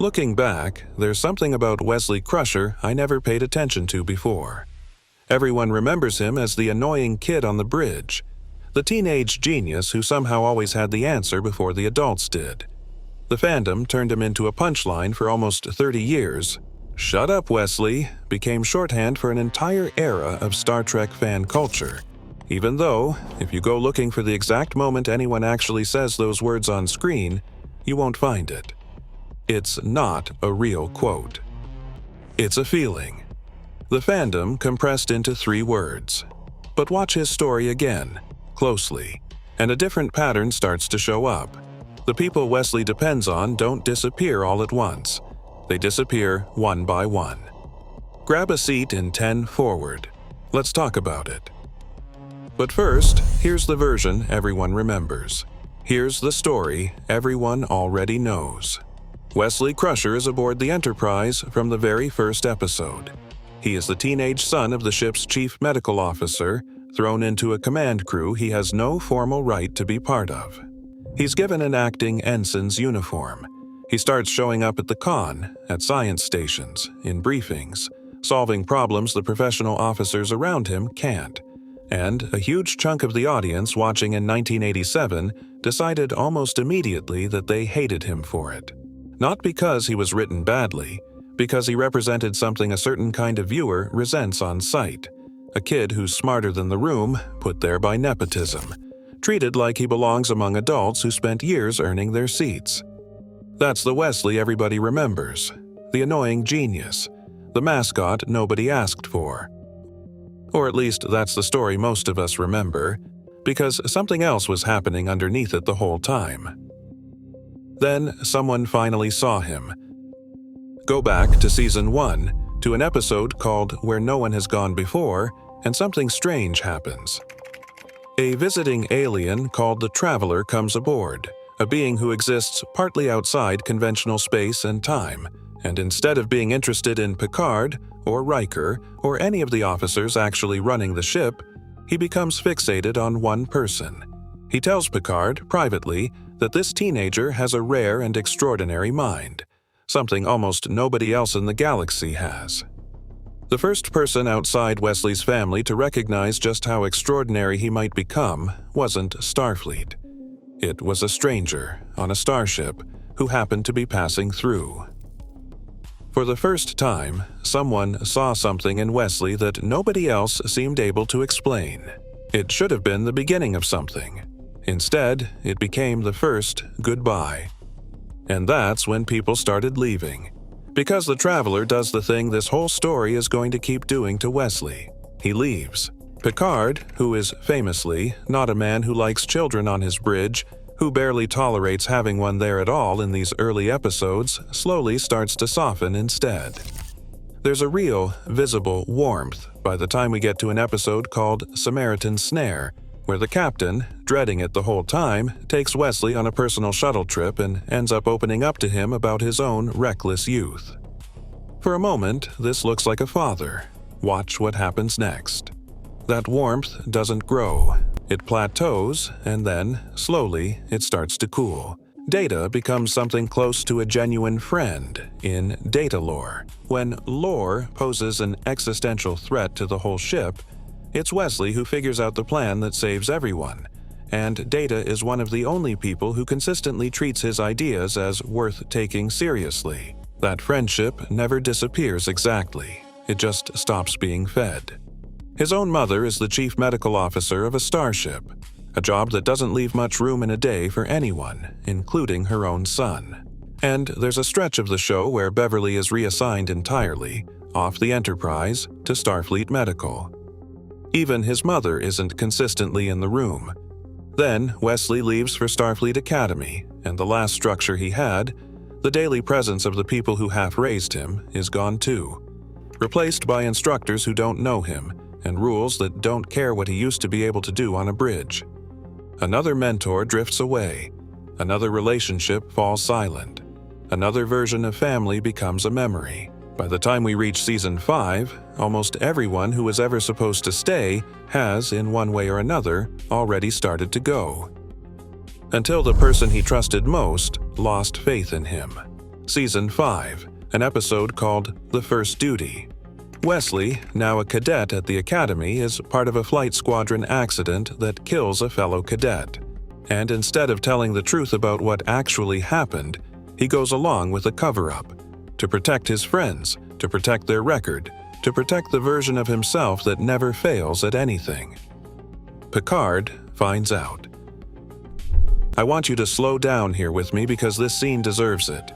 Looking back, there's something about Wesley Crusher I never paid attention to before. Everyone remembers him as the annoying kid on the bridge, the teenage genius who somehow always had the answer before the adults did. The fandom turned him into a punchline for almost 30 years. "Shut up, Wesley" became shorthand for an entire era of Star Trek fan culture, even though, if you go looking for the exact moment anyone actually says those words on screen, you won't find it. It's not a real quote. It's a feeling. The fandom compressed into 3 words. But watch his story again, closely, and a different pattern starts to show up. The people Wesley depends on don't disappear all at once. They disappear one by one. Grab a seat in 10 forward. Let's talk about it. But first, here's the version everyone remembers. Here's the story everyone already knows. Wesley Crusher is aboard the Enterprise from the very first episode. He is the teenage son of the ship's chief medical officer, thrown into a command crew he has no formal right to be part of. He's given an acting ensign's uniform. He starts showing up at the con, at science stations, in briefings, solving problems the professional officers around him can't. And a huge chunk of the audience watching in 1987 decided almost immediately that they hated him for it. Not because he was written badly, because he represented something a certain kind of viewer resents on sight. A kid who's smarter than the room, put there by nepotism, treated like he belongs among adults who spent years earning their seats. That's the Wesley everybody remembers, the annoying genius, the mascot nobody asked for. Or at least that's the story most of us remember, because something else was happening underneath it the whole time. Then someone finally saw him. Go back to Season 1, to an episode called Where No One Has Gone Before, and something strange happens. A visiting alien called the Traveler comes aboard, a being who exists partly outside conventional space and time, and instead of being interested in Picard, or Riker, or any of the officers actually running the ship, he becomes fixated on one person. He tells Picard, privately, that this teenager has a rare and extraordinary mind, something almost nobody else in the galaxy has. The first person outside Wesley's family to recognize just how extraordinary he might become wasn't Starfleet. It was a stranger on a starship who happened to be passing through. For the first time, someone saw something in Wesley that nobody else seemed able to explain. It should have been the beginning of something. Instead, it became the first goodbye. And that's when people started leaving. Because the Traveler does the thing this whole story is going to keep doing to Wesley. He leaves. Picard, who is famously not a man who likes children on his bridge, who barely tolerates having one there at all in these early episodes, slowly starts to soften instead. There's a real, visible warmth by the time we get to an episode called Samaritan Snare, where the captain, dreading it the whole time, takes Wesley on a personal shuttle trip and ends up opening up to him about his own reckless youth. For a moment, this looks like a father. Watch what happens next. That warmth doesn't grow. It plateaus, and then, slowly, it starts to cool. Data becomes something close to a genuine friend in data lore. When lore poses an existential threat to the whole ship, it's Wesley who figures out the plan that saves everyone, and Data is one of the only people who consistently treats his ideas as worth taking seriously. That friendship never disappears exactly, it just stops being fed. His own mother is the chief medical officer of a starship, a job that doesn't leave much room in a day for anyone, including her own son. And there's a stretch of the show where Beverly is reassigned entirely, off the Enterprise, to Starfleet Medical. Even his mother isn't consistently in the room. Then, Wesley leaves for Starfleet Academy, and the last structure he had, the daily presence of the people who half-raised him, is gone too. Replaced by instructors who don't know him, and rules that don't care what he used to be able to do on a bridge. Another mentor drifts away. Another relationship falls silent. Another version of family becomes a memory. By the time we reach Season 5, almost everyone who was ever supposed to stay has, in one way or another, already started to go. Until the person he trusted most lost faith in him. Season 5, an episode called The First Duty. Wesley, now a cadet at the academy, is part of a flight squadron accident that kills a fellow cadet. And instead of telling the truth about what actually happened, he goes along with a cover-up. To protect his friends, to protect their record, to protect the version of himself that never fails at anything. Picard finds out. I want you to slow down here with me because this scene deserves it.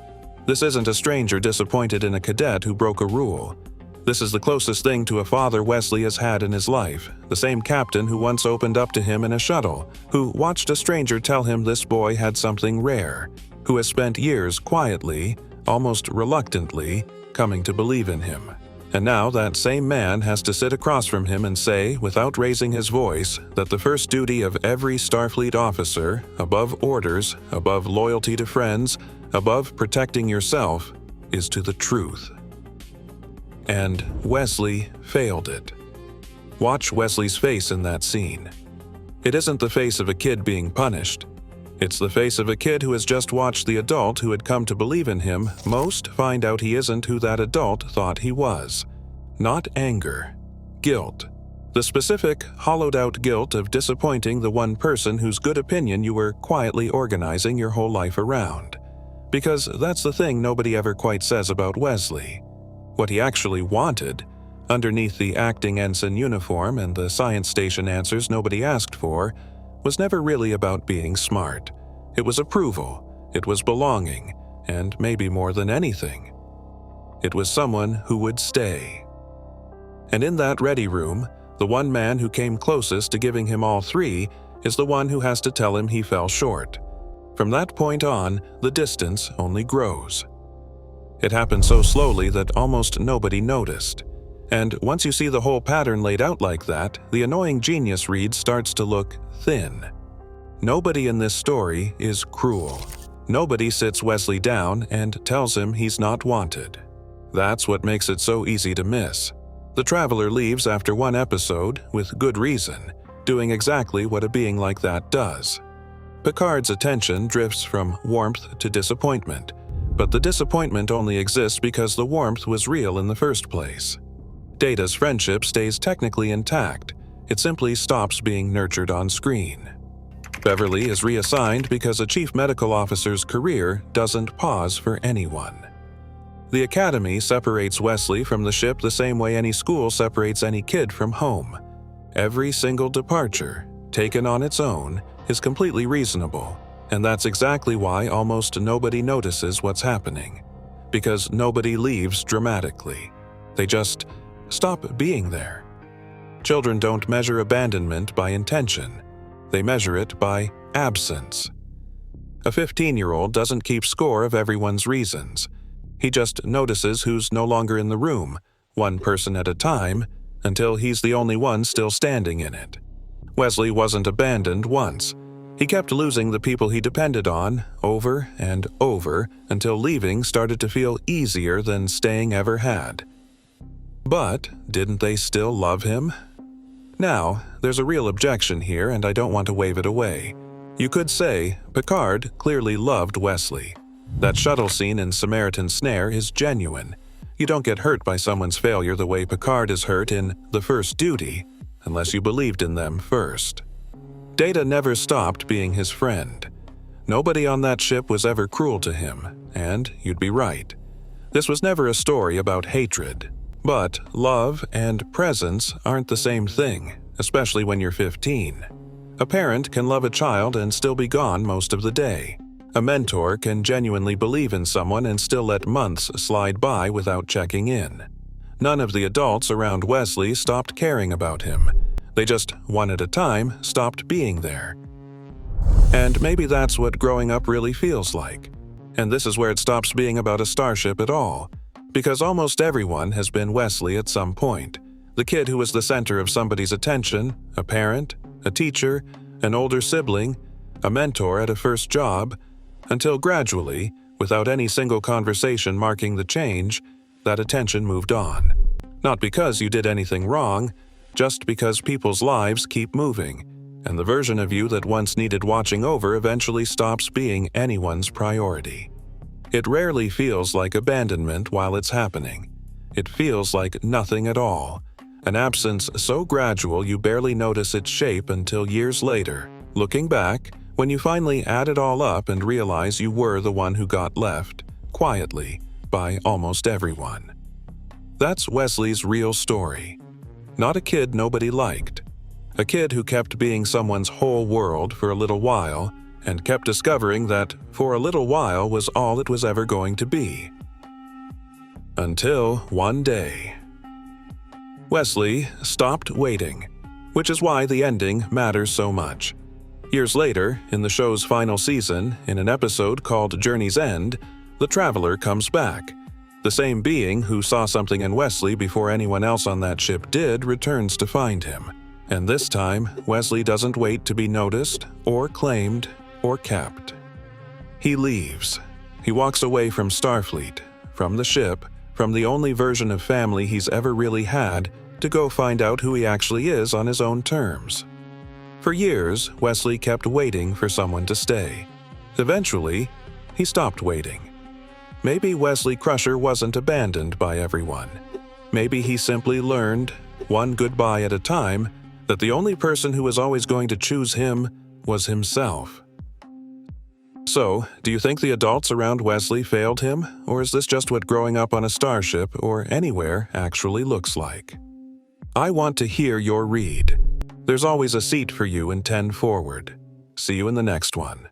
This isn't a stranger disappointed in a cadet who broke a rule. This is the closest thing to a father Wesley has had in his life, the same captain who once opened up to him in a shuttle, who watched a stranger tell him this boy had something rare, who has spent years quietly, almost reluctantly, coming to believe in him. And now that same man has to sit across from him and say, without raising his voice, that the first duty of every Starfleet officer, above orders, above loyalty to friends, above protecting yourself, is to the truth. And Wesley failed it. Watch Wesley's face in that scene. It isn't the face of a kid being punished. It's the face of a kid who has just watched the adult who had come to believe in him most find out he isn't who that adult thought he was. Not anger. Guilt. The specific, hollowed-out guilt of disappointing the one person whose good opinion you were quietly organizing your whole life around. Because that's the thing nobody ever quite says about Wesley. What he actually wanted, underneath the acting ensign uniform and the science station answers nobody asked for, was never really about being smart. It was approval, it was belonging, and maybe more than anything, it was someone who would stay. And in that ready room, the one man who came closest to giving him all three is the one who has to tell him he fell short. From that point on, the distance only grows. It happened so slowly that almost nobody noticed. And once you see the whole pattern laid out like that, the annoying genius read starts to look thin. Nobody in this story is cruel. Nobody sits Wesley down and tells him he's not wanted. That's what makes it so easy to miss. The traveler leaves after one episode, with good reason, doing exactly what a being like that does. Picard's attention drifts from warmth to disappointment, but the disappointment only exists because the warmth was real in the first place. Data's friendship stays technically intact, it simply stops being nurtured on screen. Beverly is reassigned because a chief medical officer's career doesn't pause for anyone. The academy separates Wesley from the ship the same way any school separates any kid from home. Every single departure, taken on its own, is completely reasonable. And that's exactly why almost nobody notices what's happening. Because nobody leaves dramatically. They just stop being there. Children don't measure abandonment by intention. They measure it by absence. A 15-year-old doesn't keep score of everyone's reasons. He just notices who's no longer in the room, one person at a time, until he's the only one still standing in it. Wesley wasn't abandoned once. He kept losing the people he depended on over and over until leaving started to feel easier than staying ever had. But didn't they still love him? Now, there's a real objection here and I don't want to wave it away. You could say Picard clearly loved Wesley. That shuttle scene in Samaritan Snare is genuine. You don't get hurt by someone's failure the way Picard is hurt in The First Duty, unless you believed in them first. Data never stopped being his friend. Nobody on that ship was ever cruel to him, and you'd be right. This was never a story about hatred. But love and presence aren't the same thing, especially when you're 15. A parent can love a child and still be gone most of the day. A mentor can genuinely believe in someone and still let months slide by without checking in. None of the adults around Wesley stopped caring about him. They just, one at a time, stopped being there. And maybe that's what growing up really feels like. And this is where it stops being about a starship at all. Because almost everyone has been Wesley at some point. The kid who was the center of somebody's attention, a parent, a teacher, an older sibling, a mentor at a first job, until gradually, without any single conversation marking the change, that attention moved on. Not because you did anything wrong, just because people's lives keep moving, and the version of you that once needed watching over eventually stops being anyone's priority. It rarely feels like abandonment while it's happening. It feels like nothing at all, an absence so gradual you barely notice its shape until years later, looking back, when you finally add it all up and realize you were the one who got left, quietly, by almost everyone. That's Wesley's real story. Not a kid nobody liked. A kid who kept being someone's whole world for a little while, and kept discovering that for a little while was all it was ever going to be. Until one day, Wesley stopped waiting, which is why the ending matters so much. Years later, in the show's final season, in an episode called Journey's End, the Traveler comes back. The same being who saw something in Wesley before anyone else on that ship did returns to find him. And this time, Wesley doesn't wait to be noticed, or claimed, or kept. He leaves. He walks away from Starfleet, from the ship, from the only version of family he's ever really had, to go find out who he actually is on his own terms. For years, Wesley kept waiting for someone to stay. Eventually, he stopped waiting. Maybe Wesley Crusher wasn't abandoned by everyone. Maybe he simply learned, one goodbye at a time, that the only person who was always going to choose him was himself. So, do you think the adults around Wesley failed him, or is this just what growing up on a starship or anywhere actually looks like? I want to hear your read. There's always a seat for you in 10 Forward. See you in the next one.